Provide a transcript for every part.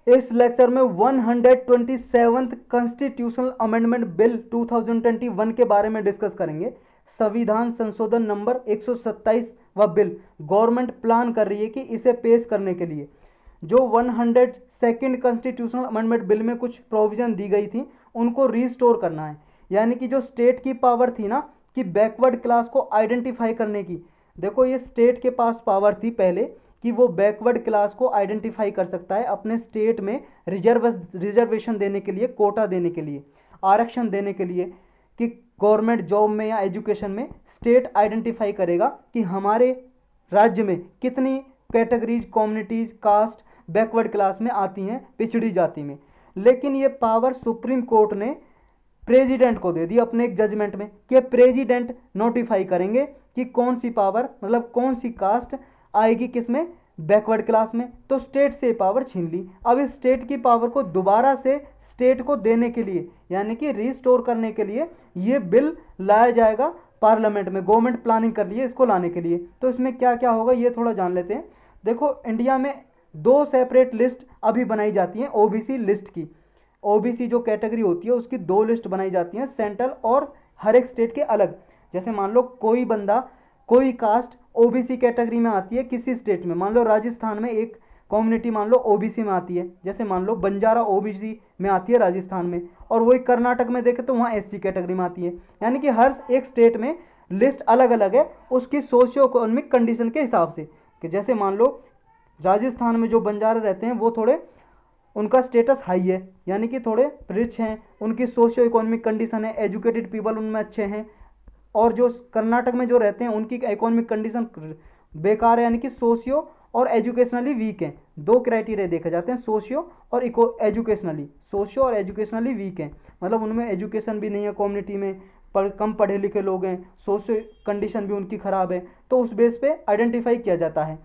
इस लेक्चर में 127th constitutional amendment bill 2021 के बारे में डिस्कस करेंगे। संविधान संशोधन नंबर 127 व बिल गवर्नमेंट प्लान कर रही है कि इसे पेश करने के लिए जो 102nd कॉन्स्टिट्यूशनल अमेंडमेंट बिल में कुछ प्रोविजन दी गई थी उनको रिस्टोर करना है। यानी कि जो स्टेट की पावर थी ना कि बैकवर्ड क्लास को आइडेंटिफाई करने की, देखो ये स्टेट के पास पावर थी पहले कि वो बैकवर्ड क्लास को आइडेंटिफाई कर सकता है अपने स्टेट में रिजर्वेशन देने के लिए, कोटा देने के लिए, आरक्षण देने के लिए कि गवर्नमेंट जॉब में या एजुकेशन में स्टेट आइडेंटिफाई करेगा कि हमारे राज्य में कितनी categories, communities, caste backward class में आती हैं, पिछड़ी जाति में। लेकिन ये पावर सुप्रीम कोर्ट ने प्रेसिडेंट को दे दी अपने एक जजमेंट में कि प्रेसिडेंट नोटिफाई करेंगे कि कौन सी पावर, मतलब कौन सी कास्ट आएगी किसमें, बैकवर्ड क्लास में। तो स्टेट से पावर छीन ली। अब इस स्टेट की पावर को दोबारा से स्टेट को देने के लिए, यानी कि रिस्टोर करने के लिए ये बिल लाया जाएगा पार्लियामेंट में। गवर्नमेंट प्लानिंग कर रही है इसको लाने के लिए। तो इसमें क्या क्या होगा ये थोड़ा जान लेते हैं। देखो इंडिया में दो सेपरेट लिस्ट अभी बनाई जाती हैं ओबीसी लिस्ट की। ओबीसी जो कैटेगरी होती है उसकी दो लिस्ट बनाई जाती हैं, सेंट्रल और हर एक स्टेट के अलग। जैसे मान लो कोई बंदा, कोई कास्ट ओबीसी कैटेगरी में आती है किसी स्टेट में, मान लो राजस्थान में एक कम्युनिटी मान लो ओबीसी में आती है, जैसे मान लो बंजारा ओबीसी में आती है राजस्थान में, और वही कर्नाटक में देखे तो वहाँ एससी कैटेगरी में आती है। यानी कि हर एक स्टेट में लिस्ट अलग अलग है उसकी सोशियो इकोनॉमिक कंडीशन के हिसाब से। कि जैसे मान लो राजस्थान में जो बंजारा रहते हैं वो थोड़े, उनका स्टेटस हाई है, यानी कि थोड़े रिच हैं, उनकी सोशियो इकोनॉमिक कंडीशन है, एजुकेटेड पीपल उनमें अच्छे हैं। और जो कर्नाटक में जो रहते हैं उनकी इकोनॉमिक कंडीशन बेकार है, यानी कि सोशियो और एजुकेशनली वीक हैं। दो क्राइटेरिया देखे जाते हैं, सोशियो और एजुकेशनली। सोशियो और एजुकेशनली वीक हैं, मतलब उनमें एजुकेशन भी नहीं है, कम्युनिटी में कम पढ़े लिखे लोग हैं, सोशियो कंडीशन भी उनकी ख़राब है। तो उस बेस पे आइडेंटिफाई किया जाता है।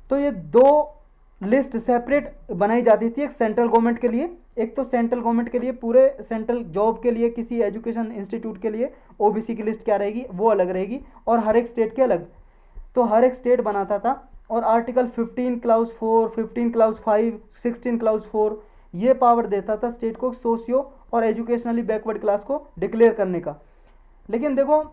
तो ये दो लिस्ट सेपरेट बनाई जाती थी, एक सेंट्रल गवर्नमेंट के लिए, एक तो सेंट्रल गवर्नमेंट के लिए पूरे सेंट्रल जॉब के लिए किसी एजुकेशन इंस्टीट्यूट के लिए ओबीसी की लिस्ट क्या रहेगी वो अलग रहेगी, और हर एक स्टेट के अलग। तो हर एक स्टेट बनाता था, और आर्टिकल 15 क्लाउज 4, 15 क्लाउज 5, 16 क्लाउज 4 ये पावर देता था स्टेट को सोशियो और एजुकेशनली बैकवर्ड क्लास को डिक्लेयर करने का। लेकिन देखो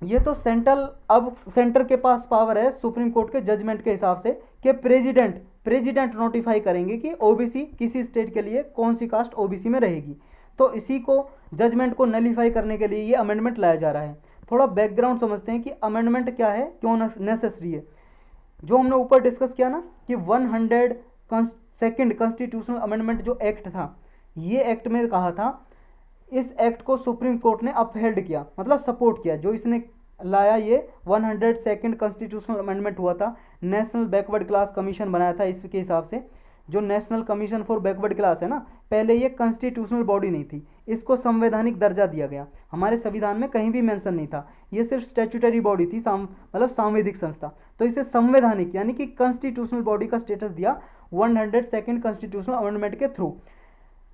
ये तो सेंट्रल, अब सेंटर के पास पावर है सुप्रीम कोर्ट के जजमेंट के हिसाब से कि प्रेसिडेंट नोटिफाई करेंगे कि ओबीसी किसी स्टेट के लिए कौन सी कास्ट ओबीसी में रहेगी। तो इसी को जजमेंट को नलीफाई करने के लिए ये अमेंडमेंट लाया जा रहा है। थोड़ा बैकग्राउंड समझते हैं कि अमेंडमेंट क्या है, क्यों नेसेसरी है। जो हमने ऊपर डिस्कस किया ना कि 102nd कॉन्स्टिट्यूशनल अमेंडमेंट जो एक्ट था, ये एक्ट में कहा था, इस एक्ट को सुप्रीम कोर्ट ने अपहेल्ड किया, मतलब सपोर्ट किया। जो इसने लाया ये 102nd कॉन्स्टिट्यूशनल अमेंडमेंट हुआ था, नेशनल बैकवर्ड क्लास कमीशन बनाया था इसके हिसाब से। जो national commission for backward class है ना, पहले ये कॉन्स्टिट्यूशनल बॉडी नहीं थी, इसको संवैधानिक दर्जा दिया गया। हमारे संविधान में कहीं भी मेंशन नहीं था, ये सिर्फ स्टैट्यूटरी बॉडी थी, मतलब सांविधिक संस्था। तो इसे संवैधानिक यानी कि कॉन्स्टिट्यूशनल बॉडी का स्टेटस दिया 102nd कॉन्स्टिट्यूशनल अमेंडमेंट के थ्रू।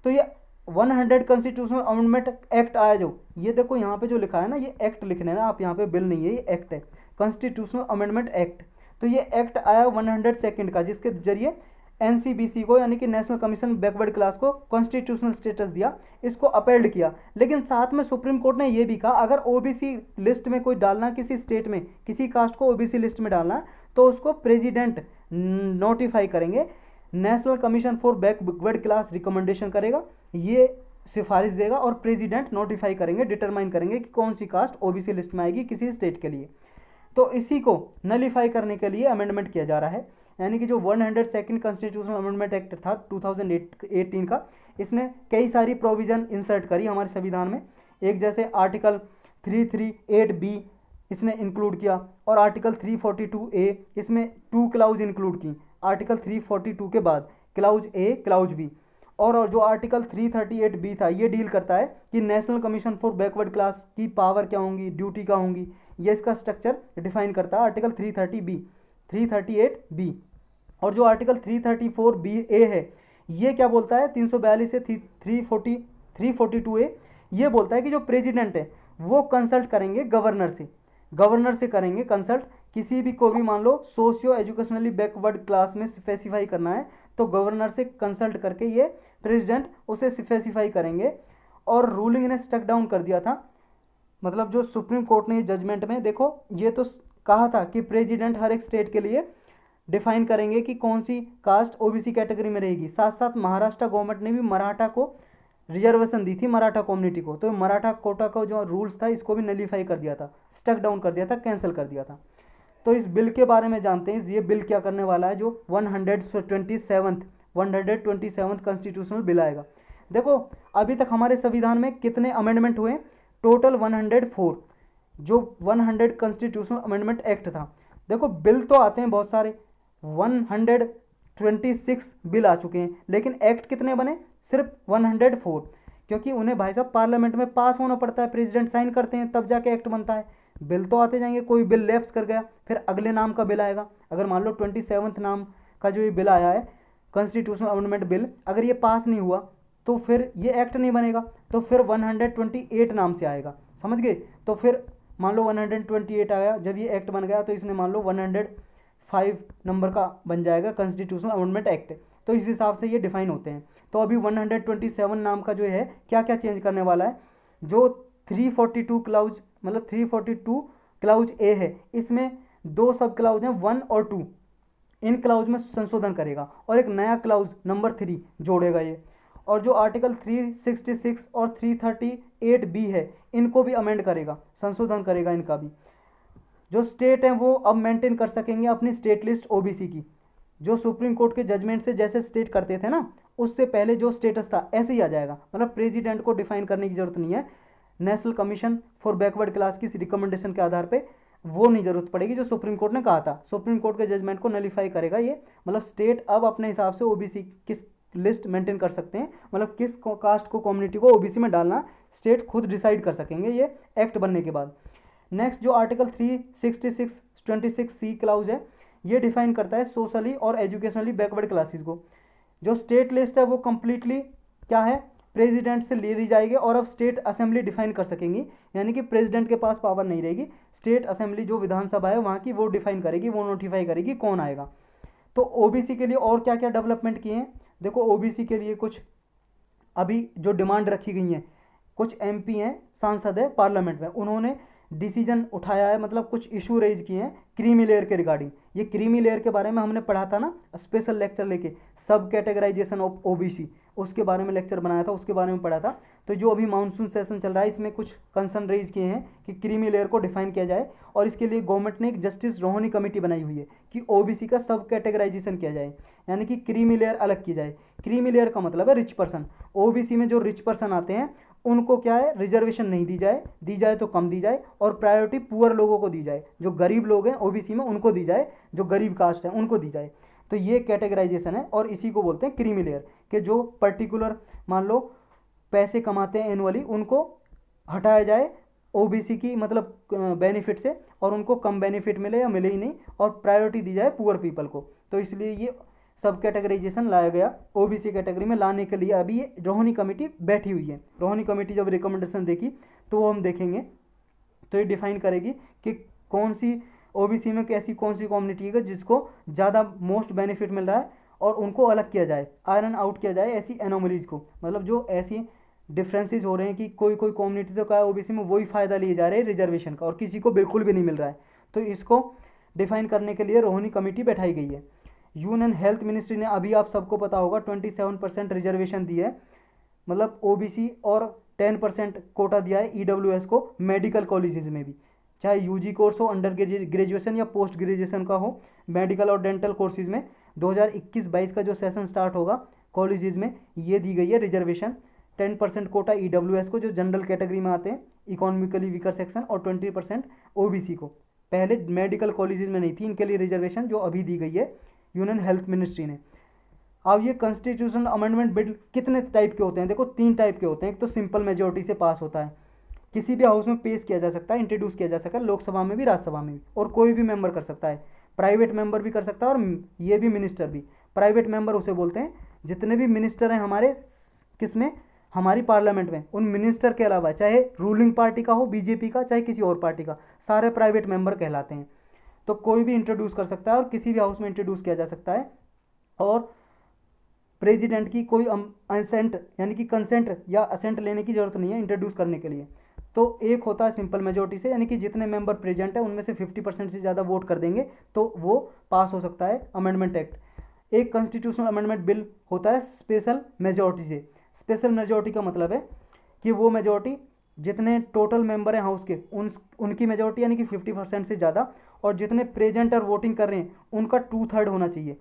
तो ये 100 कॉन्स्टिट्यूशनल अमेंडमेंट एक्ट आया, जो ये देखो यहाँ पे जो लिखा है ना, ये एक्ट लिखने है ना आप, यहाँ पे बिल नहीं है, ये एक्ट है, कॉन्स्टिट्यूशनल अमेंडमेंट एक्ट। तो ये एक्ट आया 102nd का, जिसके जरिए एनसीबीसी को यानी कि नेशनल कमीशन बैकवर्ड क्लास को कॉन्स्टिट्यूशनल स्टेटस दिया, इसको अपहेल्ड किया। लेकिन साथ में सुप्रीम कोर्ट ने यह भी कहा अगर ओबीसी लिस्ट में कोई डालना, किसी स्टेट में किसी कास्ट को ओबीसी लिस्ट में डालना है तो उसको प्रेसिडेंट नोटिफाई करेंगे, national commission for backward class recommendation करेगा, ये सिफारिश देगा, और प्रेसिडेंट नोटिफाई करेंगे, डिटरमाइन करेंगे कि कौन सी कास्ट ओबीसी लिस्ट में आएगी किसी स्टेट के लिए। तो इसी को नलीफाई करने के लिए अमेंडमेंट किया जा रहा है। यानी कि जो 102nd कॉन्स्टिट्यूशनल अमेंडमेंट एक्ट था 2018 का, इसने कई सारी प्रोविजन इंसर्ट करी हमारे संविधान में। एक जैसे आर्टिकल 338B इसने इंक्लूड किया, और आर्टिकल 342A इसमें 2 क्लाउज इंक्लूड की, आर्टिकल 342 के बाद क्लाउज ए क्लाउज बी। और जो आर्टिकल 338B था ये डील करता है कि national commission for backward class की पावर क्या होंगी, ड्यूटी क्या होंगी, ये इसका स्ट्रक्चर डिफाइन करता है आर्टिकल 338B। और जो आर्टिकल 334BA है ये क्या बोलता है, 342 से 342A ये बोलता है कि जो प्रेसिडेंट है वो कंसल्ट करेंगे गवर्नर से करेंगे कंसल्ट, किसी भी को भी मान लो सोशियो एजुकेशनली बैकवर्ड क्लास में स्पेसिफाई करना है तो गवर्नर से कंसल्ट करके ये प्रेसिडेंट उसे स्पेसिफाई करेंगे। और रूलिंग ने स्टक डाउन कर दिया था, मतलब जो सुप्रीम कोर्ट ने जजमेंट में, देखो ये तो कहा था कि प्रेसिडेंट हर एक स्टेट के लिए डिफाइन करेंगे कि कौन सी कास्ट ओबीसी कैटेगरी में रहेगी। साथ साथ महाराष्ट्र गवर्नमेंट ने भी मराठा को रिजर्वेशन दी थी, मराठा कम्युनिटी को, तो मराठा कोटा का जो रूल्स था इसको भी नलीफाई कर दिया था, स्टक डाउन कर दिया था, कैंसिल कर दिया था। तो इस बिल के बारे में जानते हैं, ये बिल क्या करने वाला है, जो 127th कॉन्स्टिट्यूशनल बिल आएगा। देखो अभी तक हमारे संविधान में कितने अमेंडमेंट हुए, टोटल 104, जो 100 कॉन्स्टिट्यूशनल अमेंडमेंट एक्ट था। देखो बिल तो आते हैं बहुत सारे, 126 बिल आ चुके हैं, लेकिन एक्ट कितने बने, सिर्फ 104, क्योंकि उन्हें भाई साहब पार्लियामेंट में पास होना पड़ता है, प्रेसिडेंट साइन करते हैं तब जाके एक्ट बनता है। बिल तो आते जाएंगे, कोई बिल लैप्स कर गया फिर अगले नाम का बिल आएगा। अगर मान लो 27th नाम का जो ये बिल आया है कॉन्स्टिट्यूशनल अमेंडमेंट बिल, अगर ये पास नहीं हुआ तो फिर ये एक्ट नहीं बनेगा, तो फिर 128 नाम से आएगा, समझ गए। तो फिर मान लो 128 आया, जब ये एक्ट बन गया तो इसने मान लो 105 नंबर का बन जाएगा कॉन्स्टिट्यूशनल अमेंडमेंट एक्ट। तो इस हिसाब से ये डिफाइन होते हैं। तो अभी 127 नाम का जो है क्या क्या चेंज करने वाला है, जो 342 क्लाउज, मतलब 342 क्लाउज ए है, इसमें 2 सब क्लाउज हैं 1 और 2, इन क्लाउज में संशोधन करेगा और एक नया क्लाउज नंबर 3 जोड़ेगा ये। और जो आर्टिकल 366 और 338 बी है इनको भी अमेंड करेगा, संशोधन करेगा इनका भी। जो स्टेट हैं वो अब मेंटेन कर सकेंगे अपनी स्टेट लिस्ट ओबीसी की, जो सुप्रीम कोर्ट के जजमेंट से जैसे स्टेट करते थे ना, उससे पहले जो स्टेटस था ऐसे ही आ जाएगा, मतलब प्रेसिडेंट को डिफाइन करने की जरूरत नहीं है, national commission for backward class की रिकमेंडेशन के आधार पे वो नहीं जरूरत पड़ेगी, जो सुप्रीम कोर्ट ने कहा था। सुप्रीम कोर्ट के जजमेंट को नलीफाई करेगा ये, मतलब स्टेट अब अपने हिसाब से ओबीसी किस लिस्ट मेंटेन कर सकते हैं, मतलब किस कास्ट को कम्युनिटी को ओबीसी में डालना स्टेट खुद डिसाइड कर सकेंगे ये एक्ट बनने के बाद। नेक्स्ट जो आर्टिकल 366(26)(c) क्लाउज है, ये डिफाइन करता है सोशली और एजुकेशनली बैकवर्ड क्लासेस को। जो स्टेट लिस्ट है वो कंप्लीटली क्या है, प्रेसिडेंट से ले ली जाएगी और अब स्टेट असेंबली डिफाइन कर सकेंगी, यानी कि प्रेसिडेंट के पास पावर नहीं रहेगी, स्टेट असेंबली जो विधानसभा है वहाँ की वो डिफाइन करेगी, वो नोटिफाई करेगी कौन आएगा। तो ओबीसी के लिए और क्या क्या डेवलपमेंट किए हैं, देखो ओबीसी के लिए कुछ अभी जो डिमांड रखी गई है, कुछ एमपी हैं, सांसद है पार्लियामेंट में, उन्होंने डिसीजन उठाया है, मतलब कुछ इशू रेज किए हैं क्रीमी लेयर के रिगार्डिंग। ये क्रीमी लेयर के बारे में हमने पढ़ा था ना स्पेशल लेक्चर लेके, सब कैटेगराइजेशन ऑफ ओबीसी, उसके बारे में लेक्चर बनाया था, उसके बारे में पढ़ा था। तो जो अभी मानसून सेशन चल रहा है इसमें कुछ कंसर्न रेज किए हैं कि क्रीमी लेयर को डिफाइन किया जाए, और इसके लिए गवर्नमेंट ने एक जस्टिस रोहनी कमेटी बनाई हुई है कि ओबीसी का सब कैटेगराइजेशन किया जाए, यानी कि क्रीमी लेयर अलग की जाए। क्रीमी लेयर का मतलब है रिच पर्सन, ओबीसी में जो रिच पर्सन आते हैं उनको क्या है, रिजर्वेशन नहीं दी जाए तो कम दी जाए, और प्रायोरिटी पुअर लोगों को दी जाए, जो गरीब लोग हैं ओबीसी में उनको दी जाए, जो गरीब कास्ट है उनको दी जाए। तो ये कैटेगराइजेशन है और इसी को बोलते हैं क्रीमी लेयर, कि जो पर्टिकुलर मान लो पैसे कमाते हैं एनुअली उनको हटाया जाए ओबीसी की मतलब बेनिफिट से, और उनको कम बेनिफिट मिले या मिले ही नहीं, और प्रायोरिटी दी जाए पुअर पीपल को। तो इसलिए ये सब कैटेगराइजेशन लाया गया ओबीसी कैटेगरी में लाने के लिए। अभी ये रोहिणी कमेटी बैठी हुई है, रोहिणी कमेटी जब रिकमेंडेशन देखी तो वो हम देखेंगे, तो ये डिफाइन करेगी कि कौन सी ओबीसी में कैसी कौन सी कम्युनिटी है जिसको ज़्यादा मोस्ट बेनिफिट मिल रहा है, और उनको अलग किया जाए, आयरन आउट किया जाए ऐसी एनोमलीज को, मतलब जो ऐसी डिफरेंसेस हो रहे हैं कि कोई कोई कम्युनिटी तो क्या है ओबीसी में वही फ़ायदा लिए जा रहे हैं रिजर्वेशन का और किसी को बिल्कुल भी नहीं मिल रहा है। तो इसको डिफाइन करने के लिए रोहिणी कमेटी बैठाई गई है। यूनियन हेल्थ मिनिस्ट्री ने अभी आप सबको पता होगा 27% रिजर्वेशन दी है, मतलब ओबीसी, और 10% कोटा दिया है ईडब्ल्यूएस को मेडिकल कॉलेजेस में भी, चाहे यूजी कोर्स हो, अंडर ग्रेजुएशन या पोस्ट ग्रेजुएशन का हो, मेडिकल और डेंटल कोर्सेज में 2021-22 का जो सेशन स्टार्ट होगा कॉलेजेस में, ये दी गई है रिजर्वेशन। 10% कोटा ईडब्ल्यूएस को जो जनरल कैटेगरी में आते हैं, इकोनॉमिकली वीकर सेक्शन, और 20% ओबीसी को। पहले मेडिकल कॉलेजेस में नहीं थी इनके लिए रिजर्वेशन, जो अभी दी गई है यूनियन हेल्थ मिनिस्ट्री ने। अब ये कॉन्स्टिट्यूशनल अमेंडमेंट बिल कितने टाइप के होते हैं, देखो 3 टाइप के होते हैं। एक तो सिंपल मेजोरिटी से पास होता है, किसी भी हाउस में पेश किया जा सकता है, इंट्रोड्यूस किया जा सकता है, लोकसभा में भी राज्यसभा में भी, और कोई भी मेंबर कर सकता है, प्राइवेट मेंबर भी कर सकता है, और ये भी मिनिस्टर भी। प्राइवेट मेंबर उसे बोलते हैं जितने भी मिनिस्टर हैं हमारे किसमें, हमारी पार्लियामेंट में, उन मिनिस्टर के अलावा चाहे रूलिंग पार्टी का हो, बीजेपी का, चाहे किसी और पार्टी का, सारे प्राइवेट मेंबर कहलाते हैं। तो कोई भी इंट्रोड्यूस कर सकता है और किसी भी हाउस में इंट्रोड्यूस किया जा सकता है। और प्रेसिडेंट की कोई असेंट यानी कि कंसेंट या असेंट लेने की जरूरत नहीं है इंट्रोड्यूस करने के लिए। तो एक होता है सिंपल मेजोरिटी से, यानी कि जितने मेंबर प्रेजेंट है उनमें से 50% से ज़्यादा वोट कर देंगे तो वो पास हो सकता है अमेंडमेंट एक्ट। एक कॉन्स्टिट्यूशनल अमेंडमेंट बिल होता है स्पेशल मेजोरिटी से। स्पेशल मेजोरिटी का मतलब है कि वो मेजोरिटी जितने टोटल मेंबर हैं हाउस के उनकी मेजोरिटी यानी कि 50% से ज़्यादा, और जितने प्रेजेंट और वोटिंग कर रहे हैं उनका 2/3 होना चाहिए,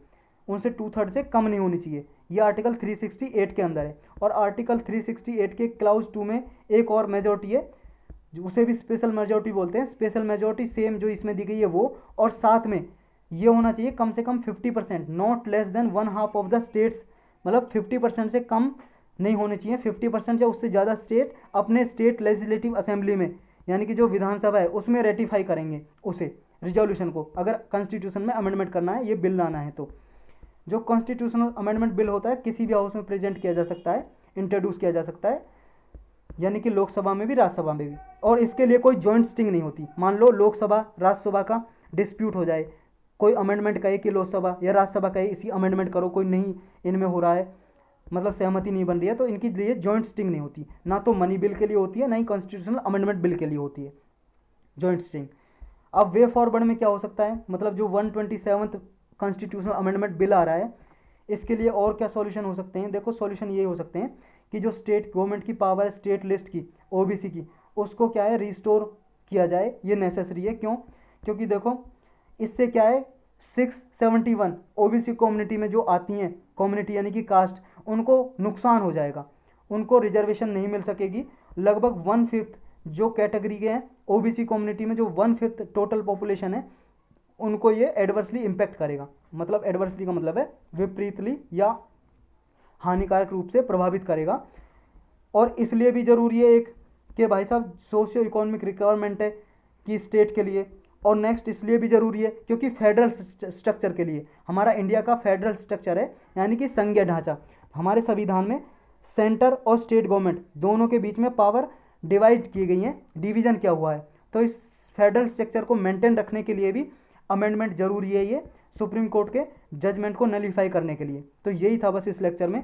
उनसे 2/3 से कम नहीं होनी चाहिए। ये आर्टिकल 368 के अंदर है। और आर्टिकल 368 के क्लाउज 2 में एक और मेजोरिटी है उसे भी स्पेशल मेजोरिटी बोलते हैं। स्पेशल मेजोरिटी सेम जो इसमें दी गई है वो, और साथ में ये होना चाहिए कम से कम 50%, not less than 1/2 of the states, मतलब 50% से कम नहीं होने चाहिए। 50% या उससे ज़्यादा स्टेट अपने स्टेट लेजिस्लेटिव असेंबली में, यानी कि जो विधानसभा है उसमें रेटिफाई करेंगे उसे रिजोल्यूशन को, अगर कॉन्स्टिट्यूशन में अमेंडमेंट करना है, ये बिल लाना है तो। जो कॉन्स्टिट्यूशनल अमेंडमेंट बिल होता है किसी भी हाउस में प्रेजेंट किया जा सकता है, इंट्रोड्यूस किया जा सकता है, यानी कि लोकसभा में भी राज्यसभा में भी। और इसके लिए कोई जॉइंट सिटिंग नहीं होती। मान लो लोकसभा राज्यसभा का डिस्प्यूट हो जाए, कोई अमेंडमेंट कहे कि लोकसभा या राज्यसभा कहे इसी अमेंडमेंट करो, कोई नहीं इनमें हो रहा है, मतलब सहमति नहीं बन रही है, तो इनके लिए जॉइंट सिटिंग नहीं होती। ना तो मनी बिल के लिए होती है, ना ही कॉन्स्टिट्यूशनल अमेंडमेंट बिल के लिए होती है जॉइंट सिटिंग। अब वे फॉरवर्ड में क्या हो सकता है, मतलब जो 127th कॉन्स्टिट्यूशनल अमेंडमेंट बिल आ रहा है इसके लिए और क्या सॉल्यूशन हो सकते हैं। देखो सॉल्यूशन ये हो सकते हैं कि जो स्टेट गवर्नमेंट की पावर है स्टेट लिस्ट की, ओबीसी की, उसको क्या है रिस्टोर किया जाए। ये नेसेसरी है। क्यों? क्योंकि देखो इससे क्या है 671 ओबीसी कम्युनिटी में जो आती हैं कम्युनिटी यानी कि कास्ट, उनको नुकसान हो जाएगा, उनको रिजर्वेशन नहीं मिल सकेगी। लगभग 1/5 जो कैटेगरी के हैं ओबीसी कम्युनिटी में, जो 1/5 टोटल पॉपुलेशन है, उनको ये एडवर्सली इम्पैक्ट करेगा। मतलब एडवर्सली का मतलब है विपरीतली या हानिकारक रूप से प्रभावित करेगा। और इसलिए भी ज़रूरी है एक कि भाई साहब सोशियो इकोनॉमिक रिक्वायरमेंट है कि स्टेट के लिए। और नेक्स्ट इसलिए भी ज़रूरी है क्योंकि फेडरल स्ट्रक्चर के लिए, हमारा इंडिया का फेडरल स्ट्रक्चर है यानी कि संघीय ढांचा। हमारे संविधान में सेंटर और स्टेट गवर्नमेंट दोनों के बीच में पावर डिवाइड की गई है, डिवीज़न किया हुआ है। तो इस फेडरल स्ट्रक्चर को मेंटेन रखने के लिए भी अमेंडमेंट ज़रूरी है, ये सुप्रीम कोर्ट के जजमेंट को नलीफाई करने के लिए। तो यही था बस इस लेक्चर में।